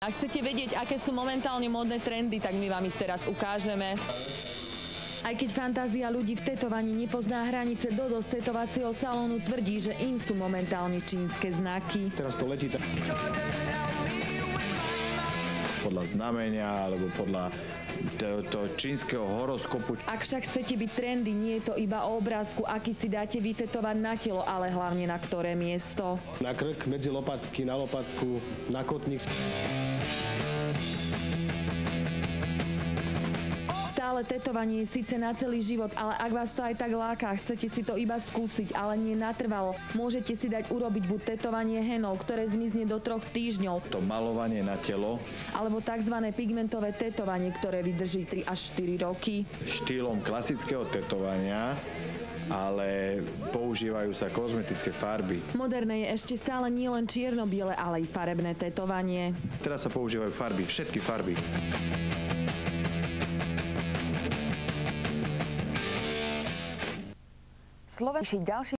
Ak chcete vedieť, aké sú momentálne módne trendy, tak my vám ich teraz ukážeme. Aj keď fantázia ľudí v tetovaní nepozná hranice, Dodo z tetovacieho salónu tvrdí, že im sú momentálne čínske znaky. Teraz to letí tak podľa znamenia alebo podľa toho čínskeho horoskopu. Ak však chcete byť trendy, nie je to iba o obrázku, aký si dáte vytetovať na telo, ale hlavne na ktoré miesto. Na krk, medzi lopatky, na lopatku, na kotník. Stále tetovanie je síce na celý život, ale ak vás to aj tak láka, chcete si to iba skúsiť, ale nie natrvalo, môžete si dať urobiť buď tetovanie henov, ktoré zmizne do 3 týždňov. To malovanie na telo. Alebo tzv. Pigmentové tetovanie, ktoré vydrží 3 až 4 roky. Štýlom klasického tetovania, ale používajú sa kozmetické farby. Moderné je ešte stále nielen čierno-biele, ale i farebné tetovanie. Teraz sa používajú farby, všetky farby. Ďalší